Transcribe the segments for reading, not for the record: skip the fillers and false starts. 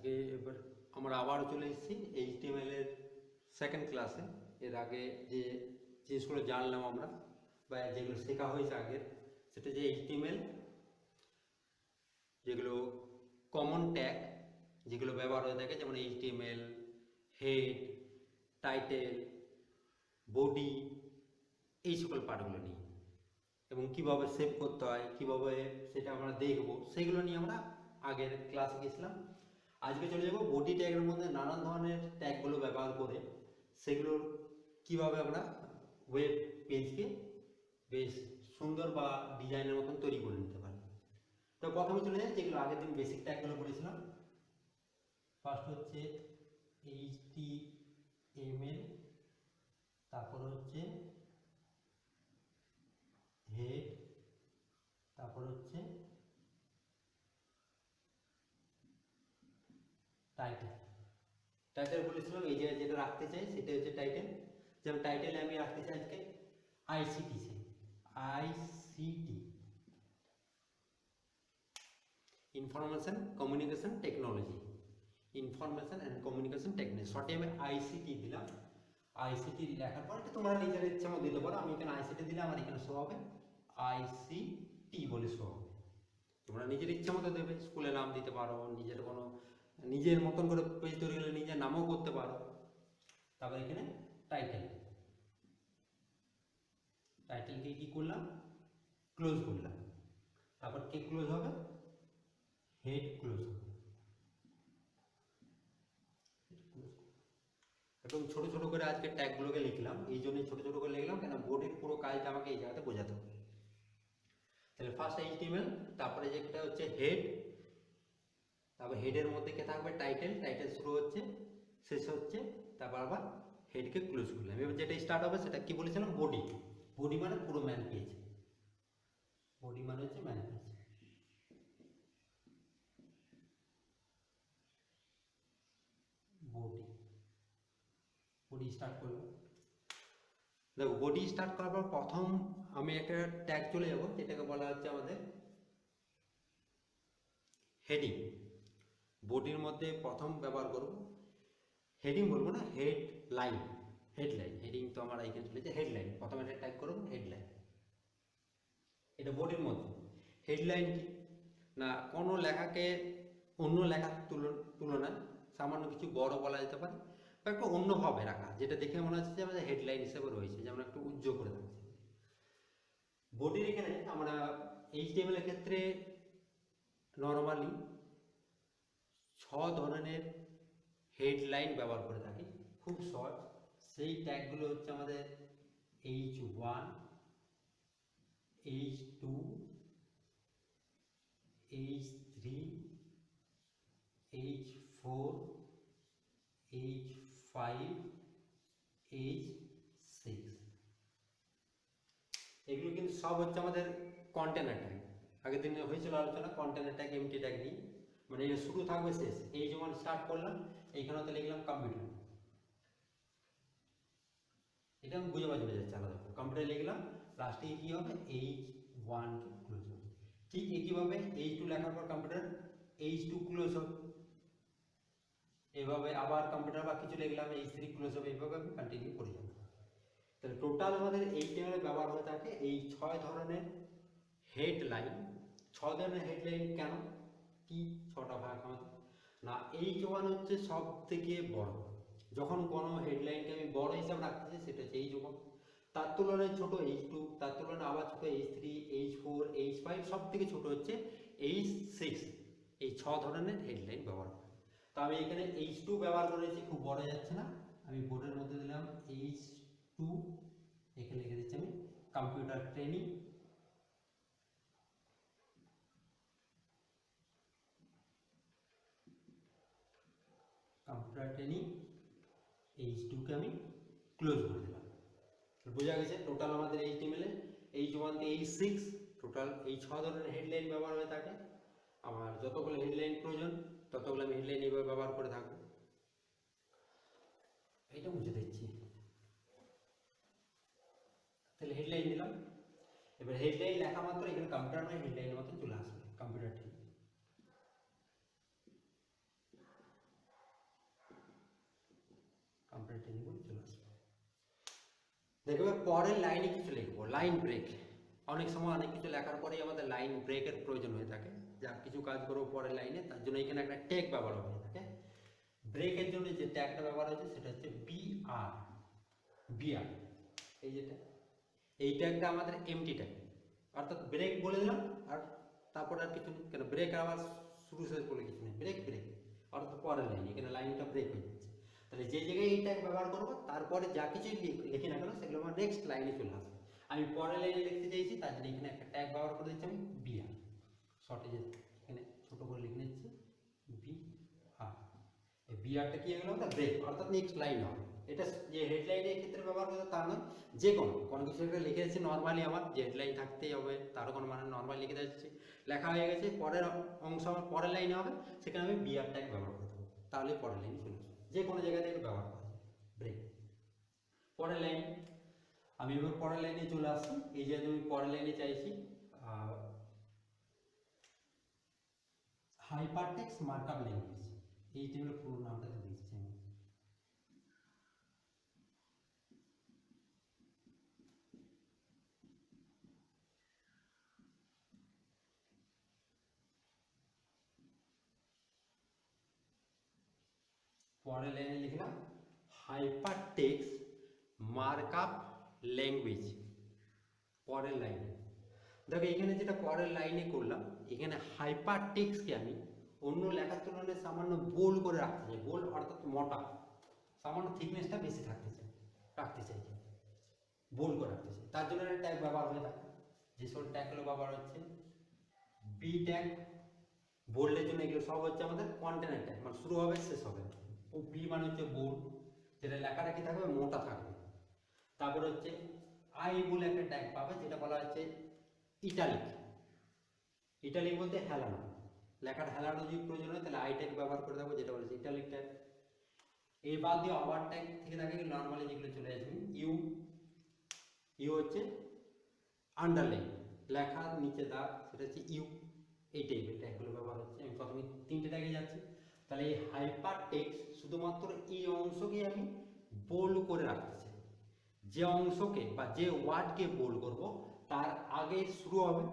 আজকে এবার আমরা আবারও চলে এসেছি এইচটিএমএল এর সেকেন্ড ক্লাসে। এর আগে যে জিনিসগুলো জানলাম আমরা বা যেগুলো শেখা হয়েছে আগের, সেটা যে এইচটিএমএল যেগুলো কমন ট্যাগ যেগুলো ব্যবহার হয়ে থাকে, যেমন এইচটিএমএল, হেড, টাইটেল, বডি, এই সকল পার্টগুলো নিয়ে, এবং কিভাবে সেভ করতে হয়, কিভাবে সেটা আমরা দেখব, সেগুলো নিয়ে আমরা আগের ক্লাসে গেছিলাম। আজকে চলে যাব বডি ট্যাগের মধ্যে নানান ধরনের ট্যাগগুলো ব্যবহার করে সেগুলোর কিভাবে আমরা ওয়েব পেজকে বেশ সুন্দর বা ডিজাইনের মতন তৈরি করে নিতে পারি। তো প্রথমে চলে যাই যেগুলো আগের দিন বেসিক ট্যাগগুলো করেছিলাম। ফার্স্ট হচ্ছে HTML, তারপর হচ্ছে হেড, তারপর হচ্ছে টাইটেল। টাইটেল বলেছিলাম এই যে যেটা রাখতে চাই সেটা হচ্ছে টাইটেল। যেমন টাইটেলে আমি রাখতে চাই আজকে ICT, information communication technology, information and communication technology, শর্টে আমি আইসিটি দিলাম। আইসিটি লেখার পর এটা তোমরা নিজের ইচ্ছা মতো দিতে পারো। আমি এখানে আইসিটি দিলে আমার এখানে শো হবে আইসিটি বলে শো হবে। তোমরা নিজের ইচ্ছা মতো দেবে, স্কুলে নাম দিতে পারো, নিজের মতন করে পেজ তৈরি করলে নিজের নামও করতে পারো। তারপর এখানে টাইটেলকে কি করলাম, ক্লোজ করলাম। তারপর কে ক্লোজ হবে, হেড ক্লোজ হবে। এবং ছোট ছোট করে আজকে ট্যাগগুলোকে লিখলাম, এই জন্যই ছোট ছোট করে লিখলাম কেন বোর্ডের পুরো কাজটা আমাকে এই জায়গাতে বোঝাতে হবে। তাহলে ফার্স্ট এইচটিএমএল, তারপরে যেটা হচ্ছে হেড, তারপর হেডের মধ্যে কে থাকবে টাইটেল, টাইটেল শুরু হচ্ছে শেষ হচ্ছে, তারপর আবার হেডকে ক্লোজ করলাম। এবার যেটা স্টার্ট হবে সেটা কি বলেছিলাম, বডি। বডি মানে পুরো ম্যান পেজ, বডি মানে হচ্ছে ম্যান পেজ। বডি স্টার্ট করবো। দেখো বডি স্টার্ট করার পর প্রথম আমি একটা ট্যাগ চলে যাব যেটাকে বলা হচ্ছে আমাদের হেডিং। বডির মধ্যে প্রথম ব্যবহার করব হেডিং, বলবো না হেডলাইন। হেডিং তো আমার এখানে চলেছে হেডলাইন। প্রথমে একটা ট্যাগ করব হেডলাইন, এটা বডির মধ্যে। হেডলাইন কি না, কোনো লেখাকে অন্য লেখার তুলনায় সামান্য কিছু বড় বলা যেতে পারে বা একটু অন্যভাবে রাখা, যেটা দেখে মনে হচ্ছে যে আমাদের হেডলাইন হিসেবে রয়েছে, যেমন একটু উজ্জ্বল করে থাকছে। বডির এখানে আমরা এইচটিএমএল এর ক্ষেত্রে নর্মালি 6 ধরনের হেডলাইন ব্যবহার করে থাকি, খুব শর্ট। সেই ট্যাগগুলো হচ্ছে আমাদের H1, H2, H3, H4, H5, H6। এগুলো কিন্তু সব হচ্ছে আমাদের কন্টেনার ট্যাগ। আগের দিনে হয়েছিল আলোচনা কন্টেনার ট্যাগ, এমটি ট্যাগ নিয়ে। মানে এটা শুরু থাকবে শেষ। এই যেমন স্টার্ট করলাম, এইখানে তো লিখলাম কম্পিউটার, এটা আমি বুঝে যাচ্ছে আলাদা করে। কম্পিউটার লিখলাম, লাস্টে কি হবে H1 ক্লোজ হবে। ঠিক একইভাবে H2 লেখার পর কম্পিউটার H2 ক্লোজ হবে। এভাবে আবার কম্পিউটার বা কিছু লিখলাম H3 ক্লোজ হবে। এইভাবে আমি কন্টিনিউ করে যাব। তাহলে টোটাল আমাদের এইচটিএমএল ব্যবহার হয়ে থাকে এই 6 ধরনের হেডলাইন। 6 ধরনের হেডলাইন কেন, কি 6টা ভাগ আমাদের না, H1 হচ্ছে সব থেকে বড়। যখন কোনো হেডলাইনকে আমি বড় হিসাবে রাখতে চাই সেটা হচ্ছে H1, তার তুলনায় ছোট H2, তার তুলনায় আবার ছোট H3, H4, H5, সব থেকে ছোট হচ্ছে H6। এই 6 ধরনের হেডলাইন ব্যবহার করি। তো আমি এখানে H2 ব্যবহার করেছি, খুব বড় যাচ্ছে না, আমি বোর্ডের মধ্যে দিলাম H2, এখানে লিখে দিচ্ছি আমি কম্পিউটার ট্রেনিং। H2 কে আমি ক্লোজ করে দিলাম। বোঝা গেছে টোটাল আমাদের এইচটিএমএল এ H1 থেকে H6 টোটাল এই 6 ধরনের হেডলাইন ব্যবহার হয়ে থাকে। আমার যতগুলো হেডলাইন প্রয়োজন ততগুলো আমি হেডলাইন এইভাবে ব্যবহার করে থাকবো। এটা বুঝে দিচ্ছি। তাহলে হেডলাইন দিলাম। এবার হেডলাইন লেখা মাত্র এখানে কম্পিউটার নয় হেডলাইনের মতো চলে আসবে কম্পিউটার ঠিক। দেখবে পরের লাইনে কিছু লিখবো, লাইন ব্রেক। অনেক সময় অনেক কিছু লেখার পরেই আমাদের লাইন ব্রেকের প্রয়োজন হয়ে থাকে, যা কিছু কাজ করবো পরের লাইনে, তার জন্য এখানে একটা ট্যাগ ব্যবহার হয়ে থাকে। ব্রেকের জন্য যে ট্যাগটা ব্যবহার হয়েছে সেটা হচ্ছে বিআর, বিআর, এই যেটা, এই ট্যাগটা আমাদের এমটি ট্যাগ, অর্থাৎ ব্রেক বলে দিলাম আর তারপরে আর কিছু নেই, কেন ব্রেক আবার শুরু শেষ বলে কিছু নেই, ব্রেক ব্রেক অর্থাৎ পরের লাইন, এখানে লাইনটা ব্রেক হয়ে যাচ্ছে। তাহলে যে জায়গায় এই ট্যাগ ব্যবহার করবো তারপরে যা কিছুই লিখি না কেন সেগুলো আমার নেক্সট লাইনে চলে আসবে। আমি পরের লাইনে লিখতে চাইছি, তার জন্য এখানে একটা ট্যাগ ব্যবহার করে দিচ্ছি আমি বিআর, শর্টে যে এখানে ছোট করে লিখে নিচ্ছি বিআর। এই বিআরটা কি হলো, একটা ব্রেক অর্থাৎ নেক্সট লাইন হবে। এটা যে হেডলাইনের ক্ষেত্রে ব্যবহার করতে তা নয়, যে কোনো কিছু একটা লিখে যাচ্ছি নর্মালি, আমার যে হেডলাইন থাকতেই হবে তারও কোনো মানে নর্মাল লিখে যাচ্ছি, লেখা হয়ে গেছে, পরের অংশ আমার পরের লাইনে হবে, সেখানে আমি বিআর ট্যাগ ব্যবহার করে দেবো, তাহলে পরের লাইনে চলে আসবে। যে কোনো জায়গা থেকে ব্যবহার করা যায় ব্রেক। পরের লাইন, আমি এবার পরের লাইনে চলে আসছি। এই যে আমি পরের লাইনে চাইছি হাইপারটেক্সট মার্কআপ ল্যাঙ্গুয়েজ, এই টেবিলের পুরো নামটা দিচ্ছি আমি। পরের লাইনে লিখলাম হাইপারটেক্সট মার্কআপ ল্যাঙ্গুয়েজ। পরের লাইনে দেখো এখানে যেটা পরের লাইনে করলাম, এখানে হাইপারটেক্সটকে আমি অন্য লেখার তুলনায় সামান্য বোল্ড করে রাখতে চাই, বোল্ড অর্থাৎ মোটা, সামান্য থিকনেসটা বেশি রাখতে চাই, বোল্ড করে রাখতে চাই, তার জন্য একটা ট্যাগ ব্যবহার হয়ে থাকে। যে সব ট্যাগগুলো ব্যবহার হচ্ছে বি ট্যাগ, বোল্ডের জন্য এগুলো সব হচ্ছে আমাদের কন্টেনার ট্যাগ, মানে শুরু হবে শেষ হবে। ও বি মানে হচ্ছে বোল্ড, যেটা লেখাটা কি থাকবে, মোটা থাকবে। তারপরে হচ্ছে আই বলে একটা ট্যাগ পাবে, যেটা বলা হচ্ছে ইটালিক। ইটালিক বলতে হেলানো, লেখার হেলানো যদি প্রয়োজন হয় তাহলে আই ট্যাগ ব্যবহার করে দেবো, যেটা বলেছে ইটালিক ট্যাগ। এই বাদ দিয়ে আবার ট্যাগ থেকে থাকে নর্মালি যেগুলো চলে আসবে ইউ, ইউ হচ্ছে আন্ডারলাইন, লেখার নিচে দাগ, সেটা হচ্ছে ইউ। এই টাইপের ট্যাগগুলো ব্যবহার হচ্ছে। আমি প্রথমে তিনটে ট্যাগে যাচ্ছি। তাহলে এই হাইপার টেক্সট শুধুমাত্র এই অংশকে আমি বোল্ড করে রাখতে চাই। যে অংশকে বা যে ওয়ার্ডকে বোল্ড করব তার আগে শুরু হবে,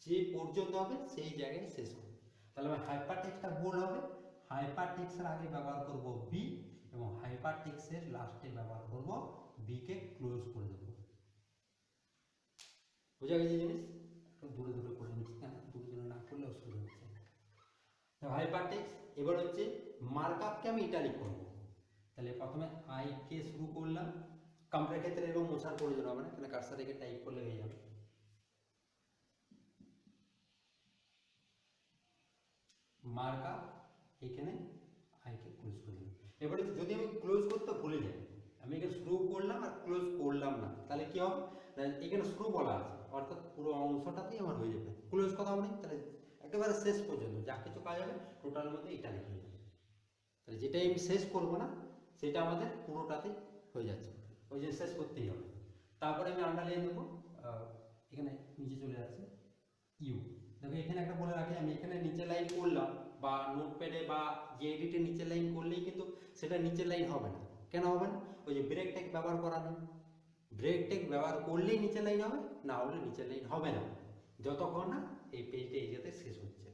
যে পর্যন্ত হবে সেই জায়গায় শেষ হবে। তাহলে আমার হাইপার টেক্সটটা বোল্ড হবে, হাইপার টেক্সটের আগে ব্যবহার করব বি, এবং হাইপার টেক্সটের লাস্টে ব্যবহার করব বি কে ক্লোজ করে দেবো। বোঝা গেছে জিনিস? দূরে দূরে করে নিচ্ছি, কেন দূরে দূরে না করলে অসুবিধা হচ্ছে। হাইপারটেক্সট এবার হচ্ছে মার্কআপকে আমি ইটালিক করব। তাহলে প্রথমে আই কে শুরু করলাম, কম্পিউটার ক্ষেত্রে এরকম মোছার প্রয়োজন হবে না, তাহলে কার্সার রেখে টাইপ করলে হয়ে যাবে। মার্কআপ এখানে আই কে ক্লোজ করে দিলাম। এবারে যদি আমি ক্লোজ করতে ভুলে যাই, আমি এখানে শুরু করলাম আর ক্লোজ করলাম না, তাহলে কি হবে, এখানে শুরু বলা আছে অর্থাৎ পুরো অংশটাতেই আমার হয়ে যাবে, ক্লোজ কথা হবে না। তাহলে একেবারে শেষ পর্যন্ত যা কিছু কাজ হবে টোটালের মধ্যে এটা লিখে যাবে। তাহলে যেটাই আমি শেষ করবো না সেটা আমাদের পুরোটাতে হয়ে যাচ্ছে, ওই জন্য শেষ করতেই হবে। তারপরে আমি আন্ডারলাইন দেবো, এখানে নিচে চলে যাচ্ছে ইউ। দেখো এখানে একটা বলে রাখি, আমি এখানে নিচে লাইন করলাম বা নোটপ্যাডে বা যে এডিটে নিচে লাইন করলেই কিন্তু সেটা নিচের লাইন হবে না। কেন হবে না? ওই যে ব্রেক ট্যাগ ব্যবহার করা নেই, ব্রেক ট্যাগ ব্যবহার করলেই নিচের লাইন হবে, না হলে নিচের লাইন হবে না, যতক্ষণ না এই পেজটা এই জায়গাতে শেষ হচ্ছে।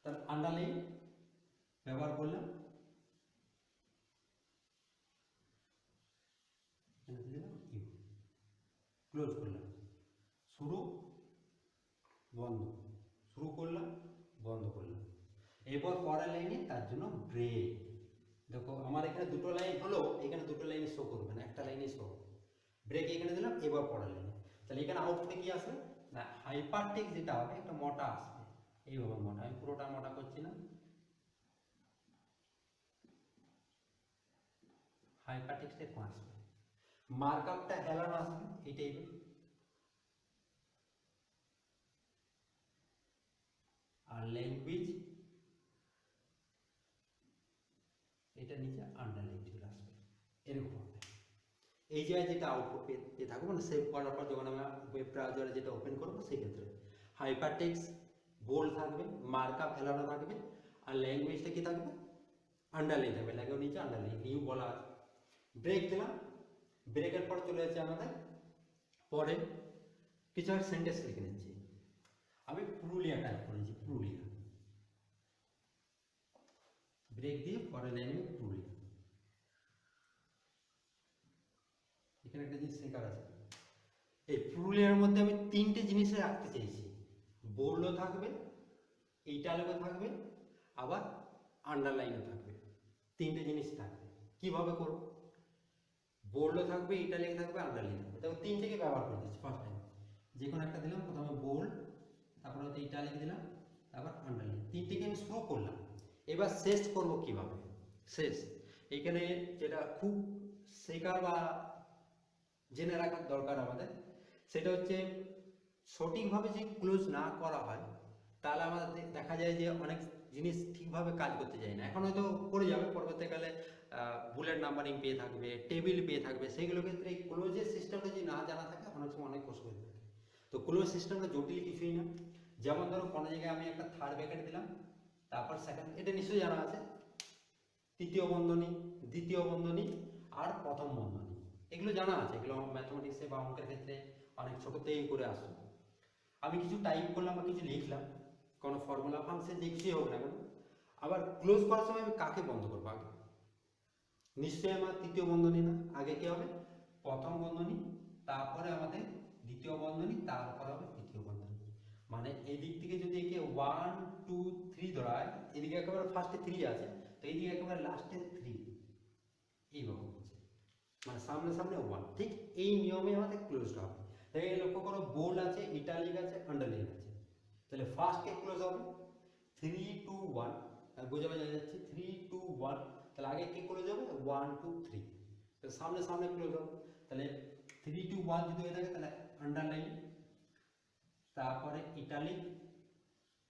তার আন্ডারলাইন ব্যবহার করলাম, ক্লোজ করলাম, শুরু বন্ধ, শুরু করলাম বন্ধ করলাম। এরপর পরের লাইনে তার জন্য ব্রেক। দেখো আমার এখানে দুটো লাইন হলো, এখানে দুটো লাইনে শো করবে না, একটা লাইনে শো হবে। ব্রেক এখানে দিলাম, এবার পরের লাইনে। তাহলে এখানে আউটপুটে কি আসবে না, হাইপারটেক্সট যেটা হবে একটা মোটা আসবে, এইভাবে মোটা। আমি পুরোটা মোটা করছি না, হাইপারটেক্সট এরকম আসবে। মার্কআপটা হেলানো আসবে এই টাইপের। আর ল্যাঙ্গুয়েজ এটা নিচে আন্ডারলাইন চলে আসবে, এরকম হবে। এই জায়গায় যেটা আউটপুট পেয়ে থাকবো, মানে সেভ করার পর যখন আমরা ওয়েব ব্রাউজারে যেটা ওপেন করবো সেই ক্ষেত্রে হাইপারটেক্সট বোল্ড থাকবে, মার্কআপ হেলানো থাকবে, আর ল্যাঙ্গুয়েজটা কি থাকবে, আন্ডারলাইন থাকবে, ল্যাঙ্গুয়েজ নিচে আন্ডারলাইন নিউ বলা আছে। ব্রেক দিলাম, ব্রেকের পর চলে যাচ্ছে আমাদের পরে কিছু একটা সেন্টেন্স লিখে নিচ্ছি। আমি পুরুলিয়া টাইপ করেছি, পুরুলিয়া, ব্রেক দিয়ে পরের লাইনে পুরুলিয়া। এখানে একটা জিনিস শেখার আছে, এই পুরুলিয়ার মধ্যে আমি তিনটে জিনিস রাখতে চাইছি, বোল্ডও থাকবে, ইটালিকও থাকবে, আবার আন্ডারলাইনও থাকবে, তিনটে জিনিস থাকবে। কিভাবে করব? বোল্ডও থাকবে, ইটালিক থাকবে, আন্ডারলাইন থাকবে। তবে তিনটেকে ব্যবহার করে দিচ্ছি ফার্স্ট টাইম। যে কোনো একটা দিলাম, প্রথমে বোল্ড, তারপরে হচ্ছে ইটালিক দিলাম, তারপর আন্ডারলাইন, তিনটেকে আমি শুরু করলাম। এবার শেষ করব কিভাবে? শেষ এখানে যেটা খুব শেখার বা জেনে রাখার দরকার আমাদের, সেটা হচ্ছে সঠিকভাবে যে ক্লোজ না করা হয় তাহলে আমাদের দেখা যায় যে অনেক জিনিস ঠিকভাবে কাজ করতে যায় না। এখন হয়তো করে যাবে, পরবর্তীকালে বুলেট নাম্বারিং পেয়ে থাকবে, টেবিল পেয়ে থাকবে, সেইগুলোর ক্ষেত্রে এই ক্লোজের সিস্টেমটা যদি না জানা থাকে অনেক সময় অনেক কষ্ট হয়ে থাকে। তো ক্লোজ সিস্টেমটা জটিল কিছুই না। যেমন ধরো কোনো জায়গায় আমি একটা থার্ড ব্র্যাকেট দিলাম, তারপর সেকেন্ড, এটা নিশ্চয়ই জানা আছে, তৃতীয় বন্ধনী, দ্বিতীয় বন্ধনী আর প্রথম বন্ধনী, এগুলো জানা আছে, এগুলো ম্যাথমেটিক্সে বা অঙ্কের ক্ষেত্রে অনেক ছোট থেকেই করে আসো। আমি কিছু টাইপ করলাম বা কিছু লিখলাম, কোনো ফর্মুলা ফাংশন যে কিছুই হোক না কেন, আবার ক্লোজ করার সময় আমি কাকে বন্ধ করবো আগে? নিশ্চয়ই আমার তৃতীয় বন্ধনী না, আগে কি হবে? প্রথম বন্ধনী, তারপরে আমাদের দ্বিতীয় বন্ধনী, তারপরে হবে তৃতীয় বন্ধনী। মানে এই দিক থেকে যদি একে 1 2 3 ধরায়, এদিকে একেবারে ফার্স্টে 3 আছে, তো এইদিকে একেবারে লাস্টে 3, এইভাবে হচ্ছে, মানে সামনে সামনে 1। ঠিক এই নিয়মে আমাদের ক্লোজটা হবে। তাই লক্ষ্য করো, বোল্ড আছে, ইটালিক আছে, আন্ডারলাইন আছে। তাহলে ফার্স্ট কে ক্লোজ হবে 3 2 1, বোঝা যাচ্ছে 3 2 1। তাহলে আগে কে ক্লোজ হবে 1 2 3, তাহলে সামনে সামনে ক্লোজ হবে। তাহলে 3 2 1 যদি হয়ে থাকে তাহলে আন্ডারলাইন, তারপরে ইটালিক,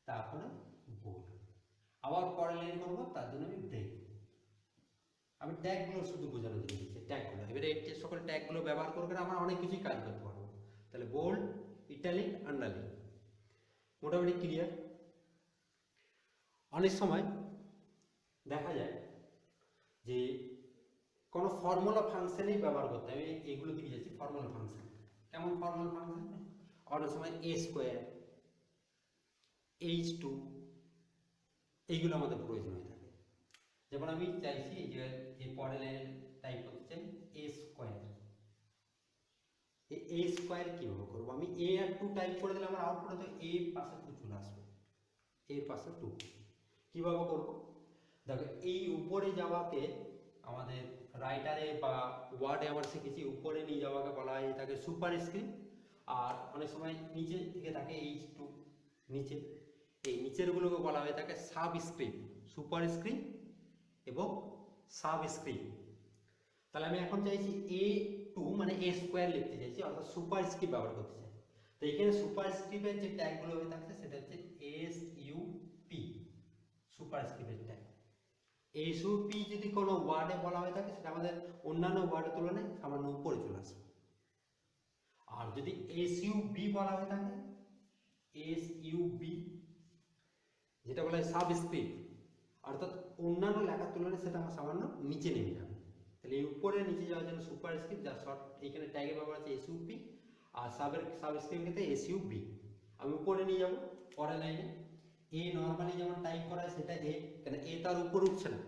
তারপরে বোল্ড। আবার পরের লাইন করবো, তার জন্য আমি ব্রেক। আমি ট্যাগগুলো শুধু বোঝানোর জন্য দিচ্ছি, ট্যাগগুলো। এবারে এই সকল ট্যাগগুলো ব্যবহার করে আমরা অনেক কিছুই কাজ করতে পারবো। তাহলে বোল্ড, ইটালিক, আন্ডারলাইন, মোটামুটি ক্লিয়ার। অনেক সময় দেখা যায় যে কোনো ফর্মুলা ফাংশনেই ব্যবহার করতে হবে, এগুলো দিকে যাচ্ছি ফর্মুলা ফাংশন। কেমন ফর্মুলা ফাংশন? অনেক সময় a স্কোয়ার, h2, এইগুলো আমাদের প্রয়োজন হয়ে থাকে। যেমন আমি চাইছি যে এই পরের লাইনে টাইপ করতে চাই a স্কোয়ার। a স্কোয়ার কিভাবে করবো? আমি a আর 2 টাইপ করে দিলে আমার আউটপুটে তো a পাশে 2 চলে আসবে, এর পাশে 2। কিভাবে করব? দেখো, এই উপরে যাওয়াকে আমাদের রাইটারে বা ওয়ার্ডে আমরা শিখেছি, উপরে নিয়ে যাওয়াকে বলা হয় তাকে সুপারস্ক্রিপ্ট, আর অনেক সময় নিচে থেকে থাকে h2, নিচে, এই নিচেরগুলোকে বলা হয় তাকে সাবস্ক্রিপ্ট, সুপারস্ক্রিপ্ট এবং সাবস্ক্রিপ্ট। তাহলে আমি এখন চাইছি a2 মানে a স্কোয়ার লিখতে চাইছি, অর্থাৎ সুপারস্ক্রিপ্ট ব্যবহার করতে চাই। তো এখানে সুপারস্ক্রিপ্টের যে ট্যাগগুলো হয়ে থাকছে সেটা হচ্ছে SUP, সুপারস্ক্রিপ্টের ট্যাগ। SUP যদি কোনো ওয়ার্ডে বলা হয়ে থাকে সেটা আমাদের অন্যান্য ওয়ার্ডের তুলনায় সামান্য উপরে চলে আসবে। আর যদি SUB বলা হয়ে থাকে, SUB যেটা বলা হয় সাবস্ক্রিপ্ট, অর্থাৎ অন্যান্য লেখার তুলনায় সেটা আমার সামান্য নিচে নেমে যাবে। তাহলে এই উপরে নিচে যাওয়ার জন্য সুপারস্ক্রিপ্ট, যার শর্ট এইখানে ট্যাগে ব্যবহার আছে SUP, আর সাবস্ক্রিপ্ট ক্ষেত্রে SUB। আমি উপরে নিয়ে যাব পরের লাইনে। এ নর্মালি যেমন টাইপ করা হয় সেটা এ, কেন এ তার উপর উঠছে না,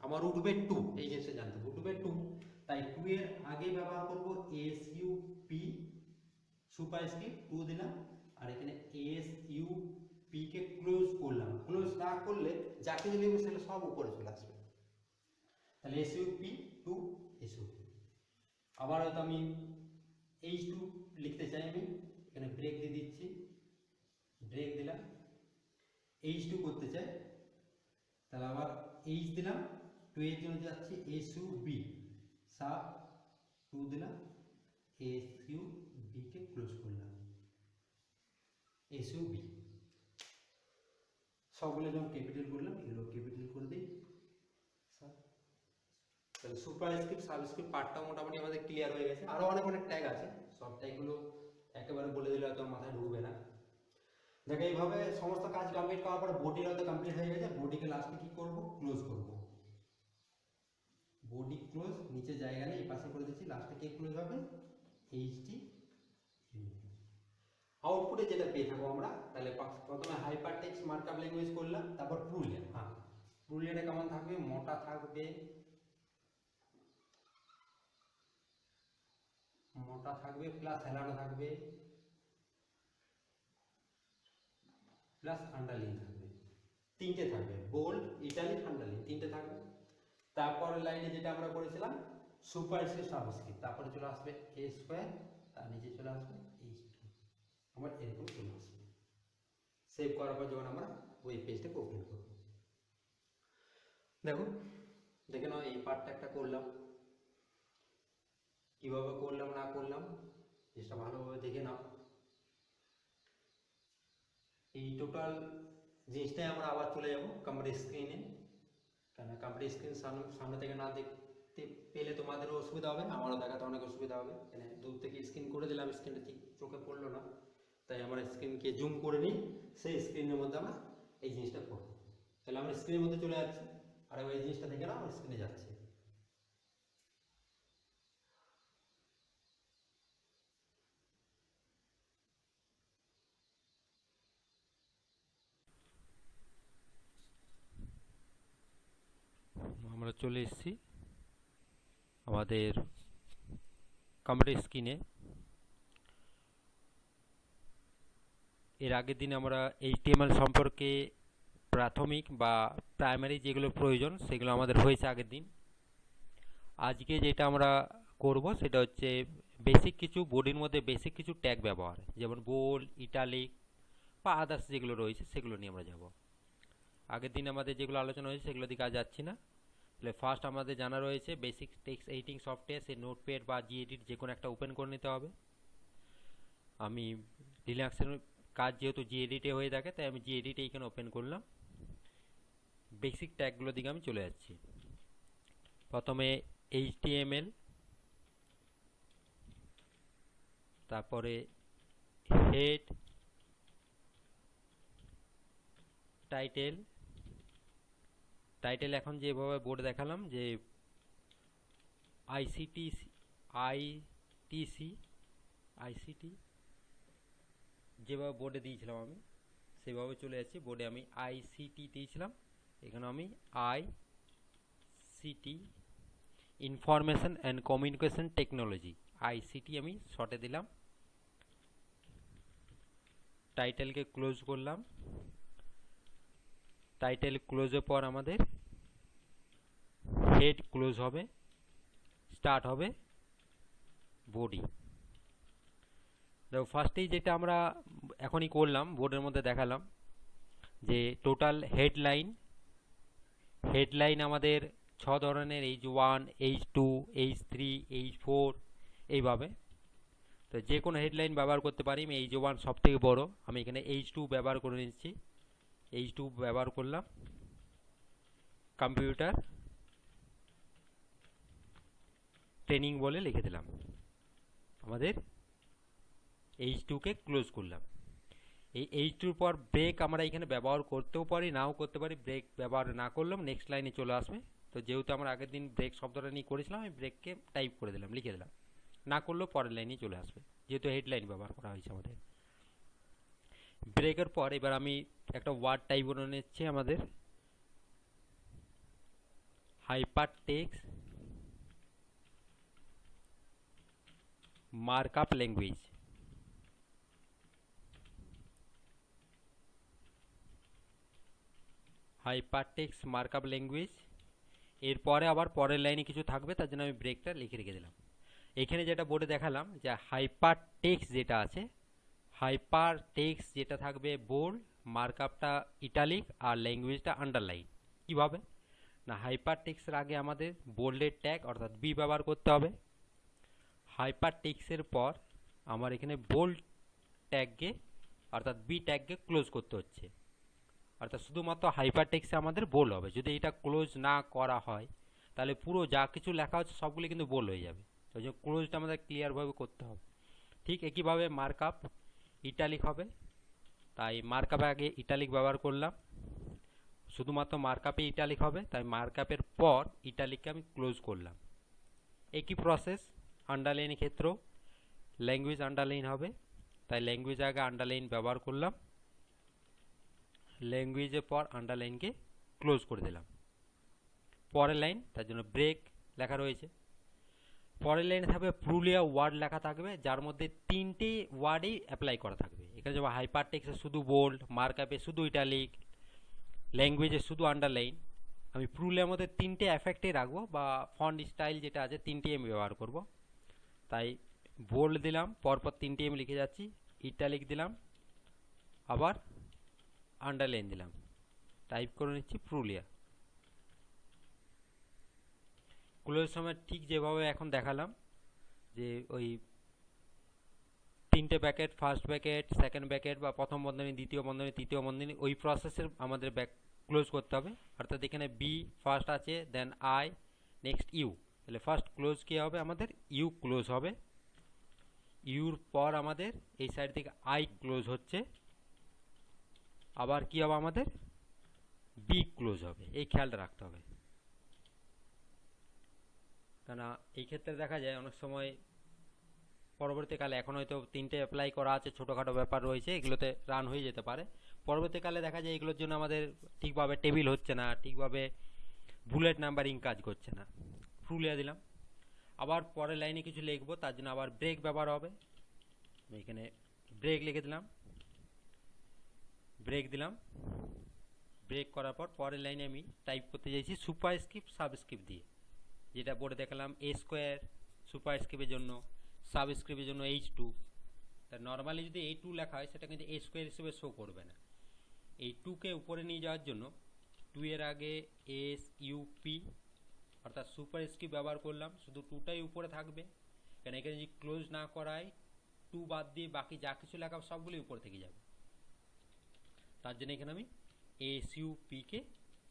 আমার উঠবে 2, এই জিনিসটা জানতে হবে, উঠবে 2, তাই 2 এর আগে ব্যবহার করব SUP, সুপারস্ক্রিপ্ট 2 দিলাম, আর এখানে SUP কে ক্লোজ করলাম। ক্লোজ না করলে যাকে যদি লিখবো সেটা সব উপরে চলে আসবে। তাহলে SUP 2 SUP। আবার হয়তো আমি H2 লিখতে চাই, আমি এখানে ব্রেক দিয়ে দিচ্ছি, ব্রেক দিলাম, H2 করতে চাই, তাহলে আবার H দিলাম, 2 এর জন্য যাচ্ছি SUB, সাব 2 দিলাম, SUB কে ক্লোজ করলাম, SUB। সবগুলো যখন ক্যাপিটাল করলাম, এগুলো ক্যাপিটাল করে দিই। তাহলে সুপারস্ক্রিপ্ট সাবস্ক্রিপ্ট পার্টটা মোটামুটি আমাদের ক্লিয়ার হয়ে গেছে। আরো অনেক অনেক ট্যাগ আছে, সব ট্যাগগুলো একেবারে বলে দিলে হয়তো মাথায় ঢুকবে না। দেখো, এইভাবে সমস্ত কাজ কমপ্লিট করার পর বডির হয়তো কমপ্লিট হয়ে গেছে, বডিকে লাস্টে কি করব? ক্লোজ করব। বডি ক্লোজ, নিচে জায়গা নেই, এই পাশে করে দিচ্ছি, লাস্টে কে ক্লোজ হবে, এইচটি। আউটপুটে যেটা পেয়ে থাকবো আমরা, তাহলে প্রথমে হাইপার টেক্সট মার্কআপ ল্যাঙ্গুয়েজ করলাম, তারপর পুরুলিয়া। হ্যাঁ, পুরুলিয়াটা কেমন থাকবে, মোটা থাকবে, মোটা থাকবে প্লাস হেলানো থাকবে প্লাস আন্ডারলাইন থাকবে, তিনটে থাকবে, বোল্ড ইটালিক আন্ডারলাইন তিনটে থাকবে। তারপরের লাইনে যেটা আমরা করেছিলাম সুপারস্ক্রিপ্ট সাবস্ক্রিপ্ট, তারপরে চলে আসবে এ স্কোয়ার, তার নিচে চলে আসবে এইচ টু, আমার এরকম চলে আসবে। সেভ করার পর যখন আমরা ওই পেজটাকে ওপেন করব, দেখো দেখে নাও এই পার্টটা একটা করলাম, কিভাবে করলাম না করলাম পেজটা ভালোভাবে দেখে নাও। এই টোটাল জিনিসটাই আমরা আবার চলে যাব কম্পিউটার স্ক্রিনে, কেন কম্পিউটার স্ক্রিন সামনে থেকে না দেখতে পেলে তোমাদেরও অসুবিধা হবে, আমারও দেখাতে অনেক অসুবিধা হবে। এখানে দূর থেকে স্ক্রিন করে দিলাম, স্ক্রিনটা ঠিক চোখে পড়লো না, তাই আমরা স্ক্রিনকে জুম করে নিই, সেই স্ক্রিনের মধ্যে আমরা এই জিনিসটা করবো। তাহলে আমরা স্ক্রিনের মধ্যে চলে যাচ্ছি, আর এই জিনিসটা দেখে না আমরা স্ক্রিনে যাচ্ছি। আমরা চলে এসেছি আমাদের কম্পিউটার স্ক্রিনে। এর আগের দিন আমরা HTML সম্পর্কে প্রাথমিক বা প্রাইমারি যেগুলো প্রয়োজন সেগুলো আমাদের হয়েছে আগের দিন। আজকে যেটা আমরা করব সেটা হচ্ছে বেসিক কিছু, বোর্ডের মধ্যে বেসিক কিছু ট্যাগ ব্যবহার, যেমন বোল্ড, ইটালিক বা আদার্স যেগুলো রয়েছে সেগুলো নিয়ে আমরা যাব। আগের দিন আমাদের যেগুলো আলোচনা হয়েছে সেগুলো দিকে আজ যাচ্ছি না। তাহলে ফার্স্ট আমাদের জানা রয়েছে বেসিক টেক্সট এডিটিং সফটওয়্যার, সে নোটপ্যাড বা জিএডিট যে কোনো একটা ওপেন করে নিতে হবে। আমি লিনাক্সের কাজ যেহেতু জিএডিটে হয়ে থাকে তাই আমি জিএডিটে এখানে ওপেন করলাম। বেসিক ট্যাগগুলো দিকে আমি চলে যাচ্ছি। প্রথমে HTML, তারপরে হেড, টাইটেল। টাইটেল এখন যেভাবে বোর্ড দেখালাম যে আইসিটি যেভাবে বোর্ডে দিয়েছিলাম আমি সেভাবে চলে যাচ্ছি। বোর্ডে আমি আইসিটি দিয়েছিলাম, এখানে আমি ICT information and communication technology, ICT আমি শর্টে দিলাম। টাইটেলকে ক্লোজ করলাম। টাইটেল ক্লোজের পর আমাদের হেড ক্লোজ হবে, স্টার্ট হবে বডি। দেখো ফার্স্টেই যেটা আমরা এখনই করলাম বোর্ডের মধ্যে দেখালাম যে টোটাল হেডলাইন আমাদের 6 ধরনের, H1, H2, H3, H4 এইভাবে। তো যে কোনো হেডলাইন ব্যবহার করতে পারি। আমি H1 সব থেকে বড়, আমি এখানে H2 ব্যবহার করে নিচ্ছি। H2 ব্যবহার করলাম, কম্পিউটার ট্রেনিং বলে লিখে দিলাম। আমাদের H2কে ক্লোজ করলাম। এই H2 পর ব্রেক আমরা এখানে ব্যবহার করতেও পারি, নাও করতে পারি। ব্রেক ব্যবহার না করলাম নেক্সট লাইনে চলে আসবে। তো যেহেতু আমরা আগের দিন ব্রেক শব্দটা নিয়ে করেছিলাম, আমি ব্রেককে টাইপ করে দিলাম, লিখে দিলাম। না করলেও পরের লাইনে চলে আসবে, যেহেতু হেডলাইন ব্যবহার করা হয়েছে আমাদের। ব্রেকের পর এবার আমি একটা ওয়ার্ড টাইপ করে নিচ্ছি, আমাদের hyper text markup language. Hypertext markup language. এরপরে আবার পরের লাইনে কিছু থাকবে, তার জন্য আমি ব্রেকটা লিখে রেখে দিলাম। এখানে যেটা বোর্ডে দেখালাম যে হাইপারটেক্সট যেটা আছে, হাইপারটেক্সট যেটা থাকবে বোল্ড, মার্কআপটা ইটালিক আর ল্যাঙ্গুয়েজটা আন্ডারলাইন। কিভাবে না, হাইপারটেক্সটের আগে আমাদের বোল্ডের ট্যাগ অর্থাৎ বি ব্যবহার করতে হবে। হাইপারটেক্সটের পর আমার এখানে বোল্ড ট্যাগকে অর্থাৎ বি ট্যাগকে ক্লোজ করতে হচ্ছে, অর্থাৎ শুধুমাত্র হাইপারটেক্সে আমাদের বোল্ড হবে। যদি এটা ক্লোজ না করা হয় তাহলে পুরো যা কিছু লেখা হচ্ছে সবগুলি কিন্তু বোল্ড হয়ে যাবে। ওই জন্য ক্লোজটা আমাদের ক্লিয়ারভাবে করতে হবে। ঠিক একইভাবে মার্কআপ ইটালিক হবে, তাই মার্কআপে আগে ইটালিক ব্যবহার করলাম। শুধুমাত্র মার্কআপে ইটালিক হবে, তাই মার্কআপের পর ইটালিককে আমি ক্লোজ করলাম। একই প্রসেস আন্ডারলাইনের ক্ষেত্রেও ল্যাঙ্গুয়েজ আন্ডারলাইন হবে, তাই ল্যাঙ্গুয়েজ আগে আন্ডারলাইন ব্যবহার করলাম, ল্যাঙ্গুয়েজের পর আন্ডারলাইনকে ক্লোজ করে দিলাম। পরের লাইন, তার জন্য ব্রেক লেখা রয়েছে। পরের লাইনে থাকবে পুরুলিয়া ওয়ার্ড লেখা থাকবে, যার মধ্যে 3টে ওয়ার্ডেই অ্যাপ্লাই করা থাকবে। এখানে যেমন হাইপার টেক্সে শুধু বোল্ড, মার্কআপে শুধু ইটালিক, ল্যাঙ্গুয়েজে শুধু আন্ডারলাইন। আমি পুরুলিয়ার মধ্যে 3টে এফেক্টে রাখবো, বা ফন্ট স্টাইল যেটা আছে 3টি আমি ব্যবহার করব। তাই বোল্ড দিলাম, পরপর 3টি আমি লিখে যাচ্ছি, ইটালিক দিলাম, আবার আন্ডারলাইন দিলাম, টাইপ করে নিচ্ছি পুরুলিয়া। ক্লোজের সময় ঠিক যেভাবে এখন দেখালাম, যে ওই 3টে bracket, first bracket, second bracket, বা প্রথম বন্ধনী, দ্বিতীয় বন্ধনী, তৃতীয় বন্ধনী, ওই প্রসেসের আমাদের ক্লোজ করতে হবে। অর্থাৎ এখানে বি ফার্স্ট আছে, দেন আই, নেক্সট ইউ, তাহলে ফার্স্ট ক্লোজ কী হবে আমাদের, ইউ ক্লোজ হবে। ইউর পর আমাদের এই সাইড থেকে আই ক্লোজ হচ্ছে, আবার কি হবে আমাদের, বি ক্লোজ হবে। এই খেয়ালটা রাখতে হবে, কেন এই ক্ষেত্রে দেখা যায় অনেক সময় পরবর্তীকালে, এখন হয়তো 3টে অ্যাপ্লাই করা আছে, ছোটোখাটো ব্যাপার রয়েছে, এগুলোতে রান হয়ে যেতে পারে। পরবর্তীকালে দেখা যায় এগুলোর জন্য আমাদের ঠিকভাবে টেবিল হচ্ছে না, ঠিকভাবে বুলেট নাম্বারিং কাজ করছে না। পুরুলিয়া দিলাম, আবার পরের লাইনে কিছু লিখবো, তার জন্য আবার ব্রেক ব্যবহার হবে। এখানে ব্রেক লিখে দিলাম, ব্রেক দিলাম। ব্রেক করার পর পরের লাইনে আমি টাইপ করতে চাইছি সুপারস্ক্রিপ্ট সাবস্ক্রিপ্ট দিয়ে, যেটা বোর্ডে দেখালাম এ স্কোয়ার সুপারস্ক্রিপ্টের জন্য, সাবস্ক্রিপ্টের জন্য H2। তা নর্মালি যদি A2 লেখা হয়, সেটা কিন্তু A স্কোয়ার হিসেবে শো করবে না। এই 2কে উপরে নিয়ে যাওয়ার জন্য 2 এর আগে SUP, অর্থাৎ সুপারস্ক্রিপ্ট ব্যবহার করলাম, শুধু 2টাই উপরে থাকবে, কারণ এখানে যদি ক্লোজ না করায় 2 বাদ দিয়ে বাকি যা কিছু লেখা সবগুলি উপর থেকে যাবে। তার জন্য এখানে আমি SUP-কে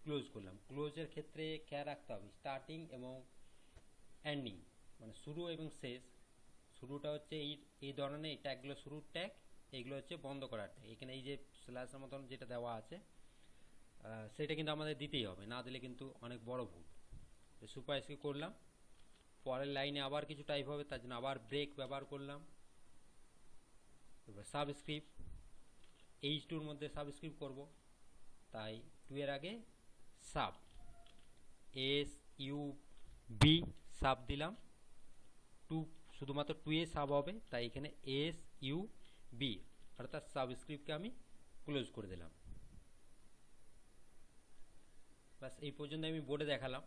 ক্লোজ করলাম। ক্লোজের ক্ষেত্রে খেয়াল রাখতে হবে স্টার্টিং এবং এন্ডিং, মানে শুরু এবং শেষ। শুরুটা হচ্ছে এই ধরনের, এই ট্যাগগুলো শুরুর ট্যাগ, এইগুলো হচ্ছে বন্ধ করার ট্যাগ। এখানে এই যে স্ল্যাশের মতন যেটা দেওয়া আছে, সেটা কিন্তু আমাদের দিতেই হবে, না দিলে কিন্তু অনেক বড় ভুল। সুপারস্ক্রিপ্ট করলাম, পরের লাইনে আবার কিছু টাইপ হবে, তার জন্য আবার ব্রেক ব্যবহার করলাম। এবার সাবস্ক্রিপ্ট, H2-র মধ্যে সাবস্ক্রিপ্ট করব, তাই 2 এর আগে সাব, SUB সাব দিলাম। 2 শুধুমাত্র 2 এ সাব হবে, তাই এখানে SUB, অর্থাৎ সাবস্ক্রিপ্টকে আমি ক্লোজ করে দিলাম। বাস এই পর্যন্ত আমি বোর্ডে দেখালাম।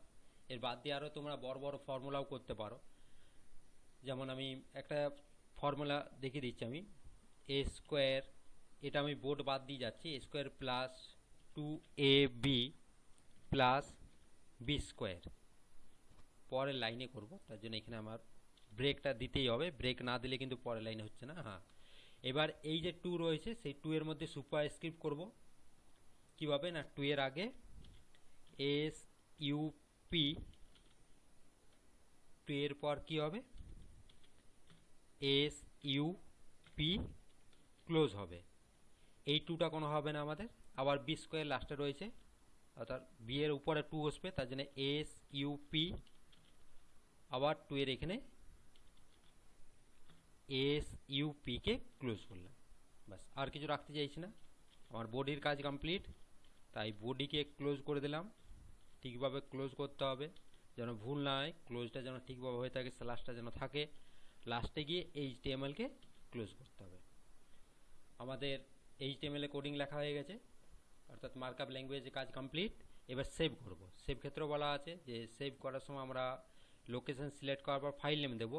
এর বাদ দিয়ে আরও তোমরা বড় বড় ফর্মুলাও করতে পারো। যেমন আমি একটা ফর্মুলা দেখিয়ে দিচ্ছি, আমি A স্কোয়ার, এটা আমি বোর্ড বাদ দিয়ে যাচ্ছি, A square plus 2AB plus B square পরের লাইনে করব। তার জন্য এখানে আমার ব্রেকটা দিতেই হবে, ব্রেক না দিলে কিন্তু পরের লাইনে হচ্ছে না। হ্যাঁ, এবার এই যে 2 রয়েছে, সেই 2 এর মধ্যে সুপারস্ক্রিপ্ট করব। কীভাবে না, 2 এর আগে SUP, 2 এর পর কি হবে, SUP ক্লোজ হবে। এই 2টা কোনো হবে না আমাদের। আবার B স্কোয়ার লাস্টে রয়েছে, অর্থাৎ B এর উপরে 2 বসবে, তার জন্য SUP, আবার 2 এর এখানে SUP-কে ক্লোজ করলাম। বাস, আর কিছু রাখতে চাইছি না। আমার বডির কাজ কমপ্লিট, তাই বডিকে ক্লোজ করে দিলাম। ঠিকভাবে ক্লোজ করতে হবে, যেন ভুল না হয়, ক্লোজটা যেন ঠিকভাবে হয়ে থাকে, স্ল্যাশটা যেন থাকে। লাস্টে গিয়ে HTML-কে ক্লোজ করতে হবে। আমাদের HTML-এ কোডিং লেখা হয়ে গেছে, অর্থাৎ মার্কআপ ল্যাঙ্গুয়েজে কাজ কমপ্লিট। এবার সেভ করব। সেভ ক্ষেত্রেও বলা আছে যে সেভ করার সময় আমরা লোকেশন সিলেক্ট করার পর ফাইল নেম দেবো।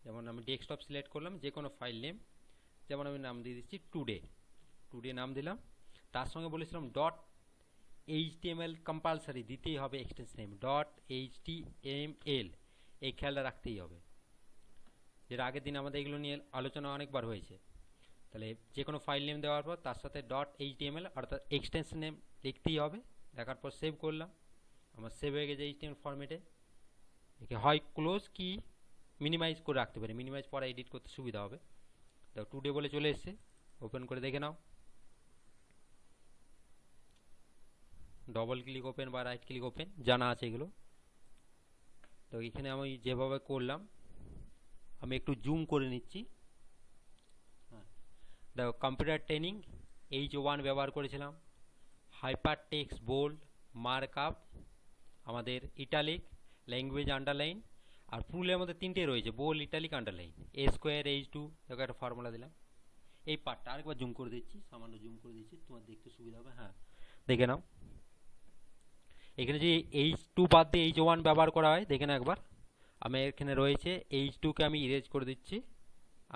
যেমন আমি ডেস্কটপ সিলেক্ট করলাম, যে কোনো ফাইল নেম, যেমন আমি নাম দিয়ে দিচ্ছি টুডে নাম দিলাম। তার সঙ্গে বলেছিলাম .html কম্পালসারি দিতেই হবে, এক্সটেনশন নেম .html, এই খেয়ালটা রাখতেই হবে। যেটা আগের দিন আমাদের এগুলো নিয়ে আলোচনা অনেকবার হয়েছে। তাহলে যে কোনো ফাইল নেম দেওয়ার পর তার সাথে .html অর্থাৎ এক্সটেনশন নেম লিখতেই হবে। দেখার পর সেভ করলাম, আমার সেভ হয়ে গেছে HTML ফরম্যাটে। একে হয় ক্লোজ কি মিনিমাইজ করে রাখতে পারি, মিনিমাইজ পরে এডিট করতে সুবিধা হবে। তো টুডে বলে চলে এসছে, ওপেন করে দেখে নাও। ডবল ক্লিক ওপেন বা রাইট ক্লিক ওপেন জানা আছে এগুলো। তো এখানে আমি যেভাবে করলাম আমি একটু জুম করে নিচ্ছি। হ্যাঁ, দেখো কম্পিউটার ট্রেনিং H1 ব্যবহার করেছিলাম, hyper text bold, mark up, আমাদের ইটালিক, ল্যাঙ্গুয়েজ আন্ডারলাইন, আর পুলের মধ্যে তিনটে রয়েছে, bold, italic, underline, A² H2। দেখো একটা ফর্মুলা দিলাম। এই পার্টটা আরেকবার জুম করে দিচ্ছি, সামান্য জুম করে দিচ্ছি, তোমার দেখতে সুবিধা হবে। হ্যাঁ, দেখে নাও এখানে যে H2 বাদ দিয়ে H1 ব্যবহার করা হয়, দেখে নাও একবার। আমি এখানে রয়েছে H2কে আমি ইরেজ করে দিচ্ছি,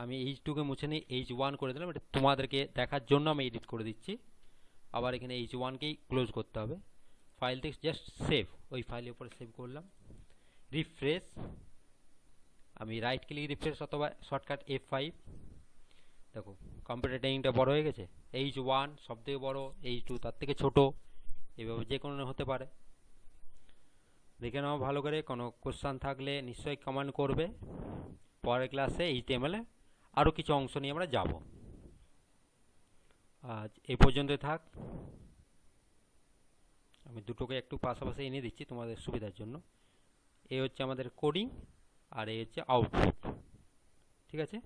আমি H2কে মুছে নিয়ে H1 করে দিলাম। এটা তোমাদেরকে দেখার জন্য আমি এডিট করে দিচ্ছি। আবার এখানে H1কেই ক্লোজ করতে হবে। ফাইল থেকে জাস্ট সেভ, ওই ফাইলের উপরে সেভ করলাম। রিফ্রেশ, আমি রাইট ক্লিক রিফ্রেশ অথবা শর্টকাট F5। দেখো কম্পিউটার ট্রেনিংটা বড় হয়ে গেছে। H1 সব থেকে বড়, H2 তার থেকে ছোট, এভাবে যে কোনো হতে পারে। দেখে নাও ভালো করে, কোনো কোশ্চেন থাকলে নিশ্চয়ই কমেন্ট করবে। পরের ক্লাসে HTML আরও কিছু অংশ নিয়ে আমরা যাব। আজ এই পর্যন্ত থাক, আমি দুটোকে একটু পাশাপাশি এনে দিচ্ছি তোমাদের সুবিধার জন্য। এই হচ্ছে আমাদের কোডিং আর এই হচ্ছে আউটপুট, ঠিক আছে।